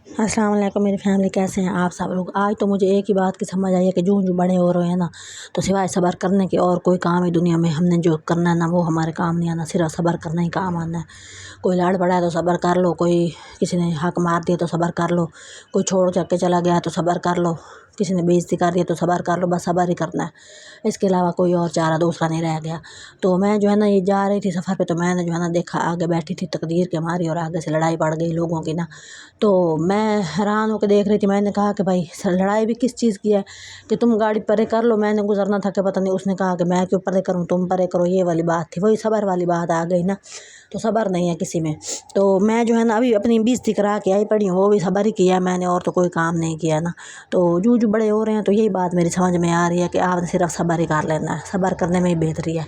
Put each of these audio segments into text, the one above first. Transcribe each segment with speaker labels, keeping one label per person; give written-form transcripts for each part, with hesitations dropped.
Speaker 1: السلام علیکم میری فیملی، کیسے ہیں آپ سب لوگ؟ آج تو مجھے ایک ہی بات کی سمجھ آئی ہے کہ جو بڑے ہو رہے ہیں نا، تو سوائے صبر کرنے کے اور کوئی کام ہے دنیا میں ہم نے جو کرنا ہے نا وہ ہمارے کام نہیں آنا، صرف صبر کرنا ہی کام آنا ہے۔ کوئی لڑ پڑا ہے تو صبر کر لو، کوئی کسی نے حق مار دیا تو صبر کر لو، کوئی چھوڑ کے چلا گیا تو صبر کر لو، کسی نے بےعزتی کر دی تو صبر کر لو، بس صبر ہی کرنا ہے، اس کے علاوہ کوئی اور چارہ دوسرا نہیں رہ گیا۔ تو میں جو ہے نا یہ جا رہی تھی سفر پہ، تو میں نے جو ہے نا دیکھا آگے بیٹھی تھی تقدیر کے ہماری، اور آگے سے لڑائی پڑ گئی لوگوں کی نا، تو میں حیران ہو کے دیکھ رہی تھی۔ میں نے کہا کہ بھائی لڑائی بھی کس چیز کی ہے کہ تم گاڑی پرے کر لو، میں نے گزرنا تھا کہ پتہ نہیں، اس نے کہا کہ میں کیوں پرے کروں، تم پرے کرو، یہ والی بات تھی، وہی صبر والی بات آ گئی نا، تو صبر نہیں ہے کسی میں۔ تو میں جو ہے نا ابھی اپنی بےعزتی کرا کے آئی پڑی ہوں، وہ بھی صبر ہی کیا ہے میں نے، اور تو کوئی کام نہیں کیا نا۔ تو جو بڑے ہو رہے ہیں تو یہی بات میری سمجھ میں آ رہی ہے کہ آپ نے صرف صبر ہی کر لینا ہے، صبر کرنے میں ہی بہتری ہے،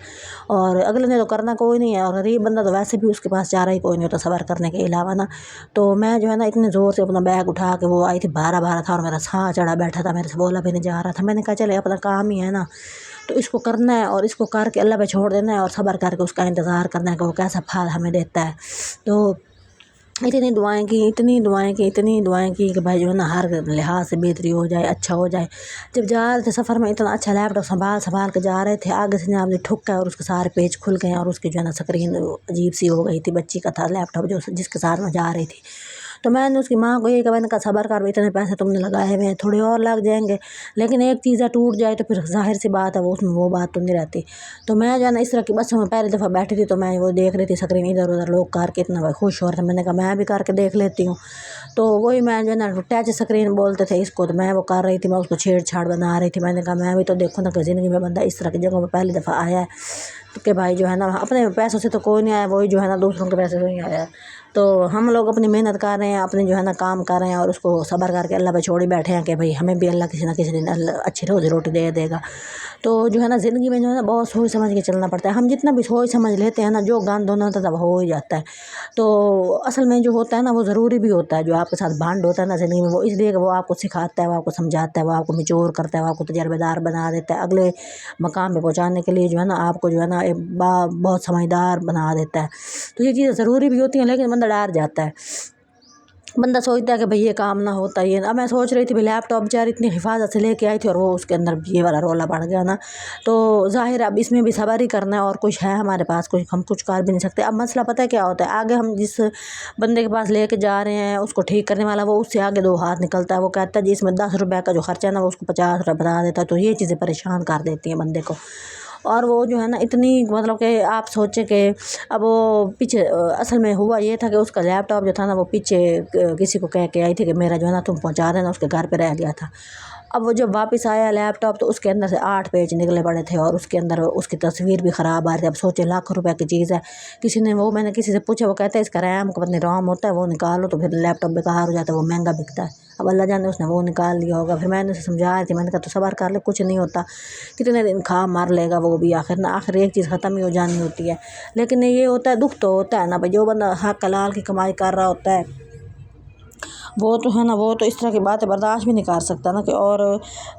Speaker 1: اور اگلے نے تو کرنا کوئی نہیں ہے، اور غریب بندہ تو ویسے بھی اس کے پاس چارہ ہی کوئی نہیں ہوتا صبر کرنے کے علاوہ نا۔ تو میں جو ہے نا اتنے زور سے اپنا بیگ اٹھا کے، وہ آئی تھی بھارا تھا اور میرا سانس چڑھا بیٹھا تھا، میرے سے بولا بھی نہیں جا رہا تھا، میں نے کہا چلے اپنا کام ہی ہے نا، تو اس کو کرنا ہے، اور اس کو کر کے اللہ پہ چھوڑ دینا ہے، اور صبر کر کے اس کا انتظار کرنا ہے کہ وہ کیسا پھل ہمیں دیتا ہے۔ تو اتنی دعائیں کی کہ بھائی جو ہے نا ہر لحاظ سے بہتری ہو جائے، اچھا ہو جائے۔ جب جا رہے تھے سفر میں، اتنا اچھا لیپ ٹاپ سنبھال کے جا رہے تھے، آگے سے جناب نے ٹھکا اور اس کے سارے پیج کھل گئے، اور اس کی جو ہے نا اسکرین عجیب سی ہو گئی تھی، بچی کا تھا لیپ ٹاپ جس کے ساتھ میں جا رہی تھی۔ تو میں نے اس کی ماں کو یہی کہا، میں نے کہا صبر کر، اتنے پیسے تم نے لگائے ہوئے ہیں، تھوڑے اور لگ جائیں گے، لیکن ایک چیز ہے ٹوٹ جائے تو پھر ظاہر سی بات ہے اس میں وہ بات تو نہیں رہتی۔ تو میں جو ہے نا اس طرح کی بسوں میں پہلی دفعہ بیٹھی تھی، تو میں وہ دیکھ رہی تھی اسکرین، ادھر ادھر لوگ کر کے اتنا خوش ہو رہے تھے، میں نے کہا میں بھی کر کے دیکھ لیتی ہوں۔ تو وہی میں جو ہے نا ٹچ اسکرین بولتے تھے اس کو، تو میں وہ کر رہی تھی، میں اس کو چھیڑ چھاڑ بنا رہی تھی، میں نے کہا میں بھی تو دیکھوں نا کہ زندگی میں بندہ اس طرح کی جگہوں پہ پہلی دفعہ آیا ہے کہ بھائی جو ہے نا اپنے پیسوں سے تو کوئی نہیں آیا، وہی جو ہے نا دوسروں کے پیسے سے نہیں آیا ہے۔ تو ہم لوگ اپنی محنت کر رہے ہیں، اپنے جو ہے نا کام کر رہے ہیں، اور اس کو صبر کر کے اللہ پہ چھوڑی بیٹھے ہیں کہ بھئی ہمیں بھی اللہ کسی نہ کسی دن اللہ اچھی روزی روٹی دے گا۔ تو جو ہے نا زندگی میں جو ہے نا بہت سوچ سمجھ کے چلنا پڑتا ہے، ہم جتنا بھی سوچ سمجھ لیتے ہیں نا، جو گند ہونا ہوتا ہے وہ ہو ہی جاتا ہے۔ تو اصل میں جو ہوتا ہے نا وہ ضروری بھی ہوتا ہے، جو آپ کے ساتھ بانڈ ہوتا ہے نا زندگی میں، وہ اس لیے کہ وہ آپ کو سکھاتا ہے، وہ آپ کو سمجھاتا ہے، وہ آپ کو میچور کرتا ہے، وہ آپ کو تجربے دار بنا دیتا ہے، اگلے مقام پہ پہنچانے کے لیے جو ہے نا آپ کو جو ہے نا بہت سمجھدار بنا دیتا ہے۔ تو یہ چیزیں ضروری بھی ہوتی ہیں، لیکن بندہ ڈر جاتا ہے، بندہ سوچتا ہے کہ بھئی یہ کام نہ ہوتا یہ۔ اب میں سوچ رہی تھی بھئی لیپ ٹاپ بیچاری اتنی حفاظت سے لے کے آئی تھی، اور وہ اس کے اندر یہ والا رولا پڑ گیا نا، تو ظاہر اب اس میں بھی صبر ہی کرنا ہے، اور کچھ ہے ہمارے پاس ہم کچھ کر بھی نہیں سکتے۔ اب مسئلہ پتہ ہے کیا ہوتا ہے، آگے ہم جس بندے کے پاس لے کے جا رہے ہیں اس کو ٹھیک کرنے والا، وہ اس سے آگے دو ہاتھ نکلتا ہے، وہ کہتا ہے جی اس میں 10 روپے کا جو خرچہ ہے نا وہ اس کو 50 روپے بتا دیتا ہے، تو یہ چیزیں پریشان کر دیتی ہیں بندے کو۔ اور وہ جو ہے نا اتنی مطلب کہ آپ سوچیں کہ اب وہ پیچھے اصل میں ہوا یہ تھا کہ اس کا لیپ ٹاپ جو تھا نا وہ پیچھے کسی کو کہہ کے آئی تھی کہ میرا جو ہے نا تم پہنچا دینا، اس کے گھر پہ رہ گیا تھا۔ اب وہ جب واپس آیا لیپ ٹاپ تو اس کے اندر سے 8 پیج نکلے پڑے تھے، اور اس کے اندر اس کی تصویر بھی خراب آ رہی تھی۔ اب سوچے لاکھ روپے کی چیز ہے، میں نے کسی سے پوچھا، وہ کہتا ہے اس کا ریم کو پتہ رام ہوتا ہے، وہ نکالو تو پھر لیپ ٹاپ بیکار ہو جاتا ہے، وہ مہنگا بکتا ہے۔ اب اللہ جانے اس نے وہ نکال لیا ہوگا۔ پھر میں نے اسے سمجھا رہی تھی، میں نے کہا تو صبر کر لے، کچھ نہیں ہوتا، کتنے دن کھا مار لے گا وہ بھی، آخر ایک چیز ختم ہی ہو جانی ہوتی ہے۔ لیکن یہ ہوتا ہے، دکھ تو ہوتا ہے نا بھائی، جو بندہ حق حلال کی کمائی کر رہا ہوتا ہے وہ تو ہے نا، وہ تو اس طرح کی باتیں برداشت بھی نہیں کر سکتا نا کہ، اور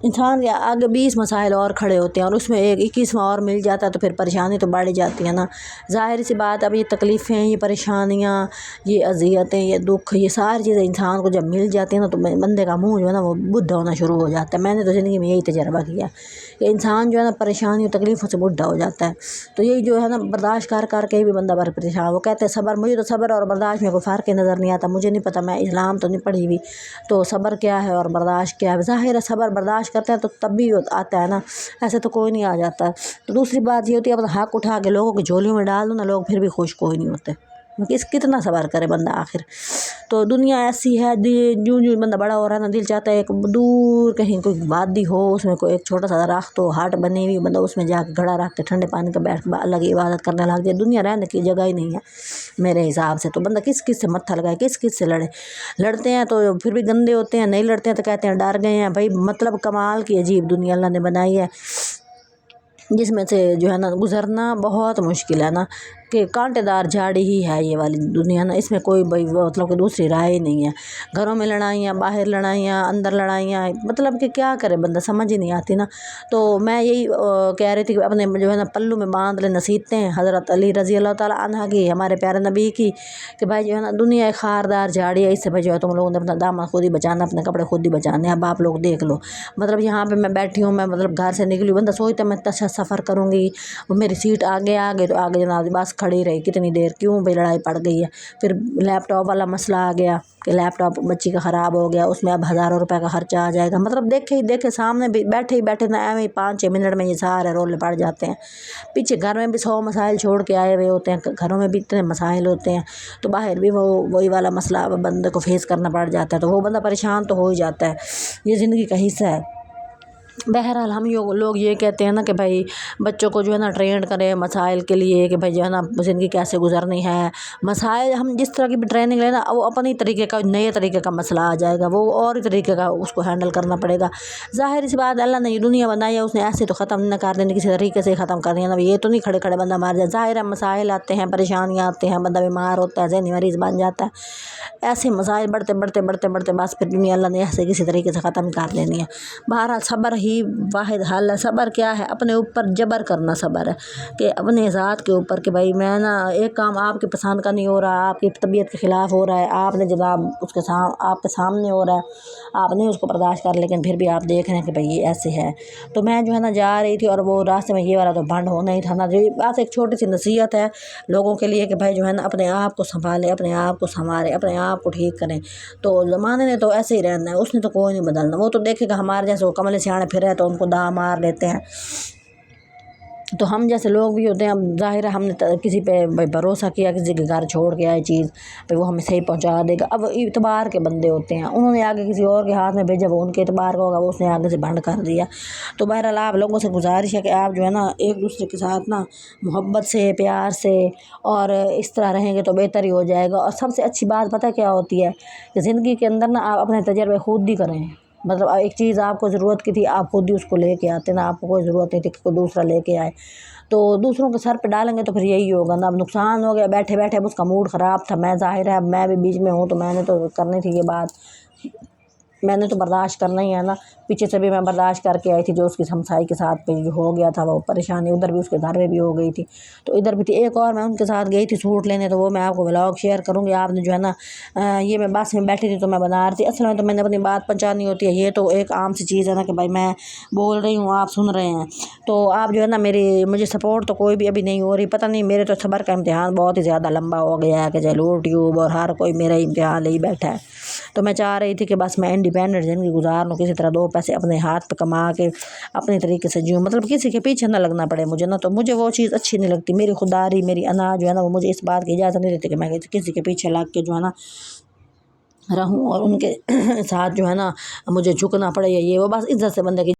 Speaker 1: انسان کے آگے 20 مسائل اور کھڑے ہوتے ہیں، اور اس میں ایک 21واں اور مل جاتا ہے تو پھر پریشانی تو بڑھ جاتی ہے نا، ظاہر سی بات۔ اب یہ تکلیفیں، یہ پریشانیاں، یہ اذیتیں، یہ دکھ، یہ ساری چیزیں انسان کو جب مل جاتی ہیں نا تو بندے کا منہ جو ہے نا وہ بڈھا ہونا شروع ہو جاتا ہے۔ میں نے تو زندگی میں یہی تجربہ کیا کہ انسان جو ہے نا پریشانی اور تکلیفوں سے بڈھا ہو جاتا ہے۔ تو یہی جو ہے نا برداشت کر کے بھی بندہ پریشان، وہ کہتے ہیں صبر، مجھے تو صبر اور برداشت میں کوئی فرق ہی نظر نہیں آتا، مجھے نہیں پتہ، میں اسلام تو نہیں پڑھی ہوئی، تو صبر کیا ہے اور برداشت کیا ہے؟ ظاہر ہے صبر برداشت کرتے ہیں تو تب بھی آتا ہے نا، ایسے تو کوئی نہیں آ جاتا۔ تو دوسری بات یہ ہوتی ہے اپنا حق اٹھا کے لوگوں کی جھولیوں میں ڈال دو نا، لوگ پھر بھی خوش کوئی نہیں ہوتے، کتنا صبر کرے بندہ آخر۔ تو دنیا ایسی ہے، جو بندہ بڑا ہو رہا ہے نا، دل چاہتا ہے ایک دور کہیں کوئی وادی ہو، اس میں کوئی ایک چھوٹا سا درخت ہو، ہٹ بنی ہوئی، بندہ اس میں جا کے گھڑا رکھ کے ٹھنڈے پانی کا بیٹھ کے اللہ کی عبادت کرنے لگ جائے۔ دنیا رہنے کی جگہ ہی نہیں ہے میرے حساب سے، تو بندہ کس سے متھا لگائے، کس سے لڑتے ہیں تو پھر بھی گندے ہوتے ہیں، نہیں لڑتے ہیں تو کہتے ہیں ڈر گئے ہیں بھائی۔ مطلب کمال کی عجیب دنیا اللہ نے بنائی ہے، جس میں سے جو ہے نا گزرنا بہت مشکل ہے نا۔ کہ کانٹے دار جھاڑی ہی ہے یہ والی دنیا نا، اس میں کوئی مطلب کہ دوسری رائے نہیں ہے۔ گھروں میں لڑائیاں، باہر لڑائیاں، اندر لڑائیاں، مطلب کہ کیا کرے بندہ، سمجھ ہی نہیں آتی نا۔ تو میں یہی کہہ رہی تھی کہ اپنے جو ہے نا پلو میں باندھ لے نصیحتیں حضرت علی رضی اللہ تعالیٰ عنہ کی، ہمارے پیارے نبی کی، کہ بھائی جو ہے نا دنیا ایک خاردار جھاڑی ہے، اس سے بھائی جو ہے تم لوگوں نے اپنا دامن خود ہی بچانا، اپنے کپڑے خود ہی بچانے۔ اب آپ لوگ دیکھ لو، مطلب یہاں پہ میں بیٹھی ہوں، میں مطلب گھر سے نکلی ہوں، بندہ سوچتا ہے میں اتنا سفر کروں گی، میری سیٹ آگے آگے تو آگے جناب بس کھڑی رہی کتنی دیر، کیوں بھائی لڑائی پڑ گئی ہے۔ پھر لیپ ٹاپ والا مسئلہ آ گیا کہ لیپ ٹاپ بچی کا خراب ہو گیا، اس میں اب ہزاروں روپے کا خرچہ آ جائے گا، مطلب دیکھے ہی دیکھے سامنے بھی بیٹھے ہی بیٹھے نا ایویں 5-6 منٹ میں یہ سارے رولے پڑ جاتے ہیں۔ پیچھے گھر میں بھی 100 مسائل چھوڑ کے آئے ہوئے ہوتے ہیں، گھروں میں بھی اتنے مسائل ہوتے ہیں، تو باہر بھی وہی والا مسئلہ بندے کو فیس کرنا پڑ جاتا ہے، تو وہ بندہ پریشان تو ہو ہی جاتا ہے، یہ زندگی کا حصہ ہے۔ بہرحال ہم لوگ یہ کہتے ہیں نا کہ بھائی بچوں کو جو ہے نا ٹرینڈ کریں مسائل کے لیے، کہ بھائی جو ہے نا زندگی کیسے گزرنی ہے، مسائل ہم جس طرح کی بھی ٹریننگ لیں نا، وہ اپنی طریقے کا نئے طریقے کا مسئلہ آ جائے گا، وہ اور ہی طریقے کا اس کو ہینڈل کرنا پڑے گا۔ ظاہر سی بات، اللہ نے یہ دنیا بنائی ہے، اس نے ایسے تو ختم نہ کر دینی، کسی طریقے سے ختم کرنی ہے نا، یہ تو نہیں کھڑے کھڑے بندہ مار جائے۔ ظاہر ہے مسائل آتے ہیں، پریشانیاں آتے ہیں، بندہ بیمار ہوتا ہے، ذہنی مریض بن جاتا ہے، ایسے مسائل بڑھتے بڑھتے بڑھتے بڑھتے بس پھر دنیا اللہ نے ایسے کسی طریقے سے ختم کر دینی ہے۔ بہرحال صبر ہی واحد حل ہے۔ صبر کیا ہے؟ اپنے اوپر جبر کرنا صبر ہے، کہ اپنے ذات کے اوپر، کہ بھائی میں نا ایک کام آپ کی پسند کا نہیں ہو رہا، آپ کی طبیعت کے خلاف ہو رہا ہے، آپ نے جناب اس کے آپ کے سامنے ہو رہا ہے، آپ نہیں اس کو برداشت کر، لیکن پھر بھی آپ دیکھ رہے ہیں کہ بھائی یہ ایسے ہے۔ تو میں جو ہے نا جا رہی تھی اور وہ راستے میں یہ والا تو بند ہونا ہی تھا نا، جو بس ایک چھوٹی سی نصیحت ہے لوگوں کے لیے کہ بھائی جو ہے نا اپنے آپ کو سنبھالیں، اپنے آپ کو سنواریں، اپنے آپ کو ٹھیک کریں۔ تو زمانے نے تو ایسے ہی رہنا ہے، اس نے تو کوئی نہیں بدلنا، وہ تو دیکھے گا ہمارے جیسے وہ کملے سیانے پھر رہے تو ان کو دا مار لیتے ہیں، تو ہم جیسے لوگ بھی ہوتے ہیں۔ اب ظاہر ہے ہم نے کسی پہ بھروسہ کیا، کسی کے گھر چھوڑ کے آئے چیز پہ، وہ ہمیں صحیح پہنچا دے گا، اب اعتبار کے بندے ہوتے ہیں، انہوں نے آگے کسی اور کے ہاتھ میں بھیجا، وہ ان کے اعتبار کا ہوگا، وہ اس نے آگے سے بند کر دیا۔ تو بہرحال آپ لوگوں سے گزارش ہے کہ آپ جو ہے نا ایک دوسرے کے ساتھ نا محبت سے، پیار سے اور اس طرح رہیں گے تو بہتر ہی ہو جائے گا۔ اور سب سے اچھی بات پتہ کیا ہوتی ہے؟ کہ زندگی کے اندر نا آپ اپنے تجربے خود ہی کریں، مطلب ایک چیز آپ کو ضرورت کی تھی، آپ خود ہی اس کو لے کے آتے نا، آپ کو کوئی ضرورت نہیں تھی کہ کوئی دوسرا لے کے آئے، تو دوسروں کے سر پہ ڈالیں گے تو پھر یہی ہوگا نا، اب نقصان ہو گیا بیٹھے بیٹھے، اب اس کا موڈ خراب تھا، میں ظاہر ہے اب میں بھی بیچ میں ہوں تو میں نے تو کرنی تھی یہ بات، میں نے تو برداشت کرنا ہی ہے نا۔ پیچھے سے بھی میں برداشت کر کے آئی تھی، جو اس کی ہمسائی کے ساتھ پہ جو ہو گیا تھا وہ پریشانی، ادھر بھی اس کے گھر میں بھی ہو گئی تھی، تو ادھر بھی تھی۔ ایک اور میں ان کے ساتھ گئی تھی سوٹ لینے، تو وہ میں آپ کو ولاگ شیئر کروں گی۔ آپ نے جو ہے نا یہ میں بس میں بیٹھی تھی تو میں بنا رہی تھی، اصل میں تو میں نے اپنی بات پہنچانی ہوتی ہے، یہ تو ایک عام سی چیز ہے نا کہ بھائی میں بول رہی ہوں، آپ سن رہے ہیں، تو آپ جو ہے نا مجھے سپورٹ تو کوئی بھی ابھی نہیں ہو رہی، پتہ نہیں میرے تو صبر کا امتحان بہت ہی زیادہ لمبا ہو گیا ہے، کہ چلو یوٹیوب اور ہر کوئی میرا امتحان لے ہی بیٹھا ہے۔ تو میں چاہ رہی تھی کہ بس میں انڈیپینڈنٹ زندگی گزار لوں، کسی طرح 2 پیسے اپنے ہاتھ پہ کما کے اپنے طریقے سے جیوں، مطلب کسی کے پیچھے نہ لگنا پڑے مجھے نا، تو مجھے وہ چیز اچھی نہیں لگتی، میری خودداری، میری انا جو ہے نا وہ مجھے اس بات کی اجازت نہیں دیتی کہ میں کسی کے پیچھے لگ کے جو ہے نا رہوں، اور ان کے ساتھ جو ہے نا مجھے جھکنا پڑے، یا یہ وہ، بس عزت سے بندے کی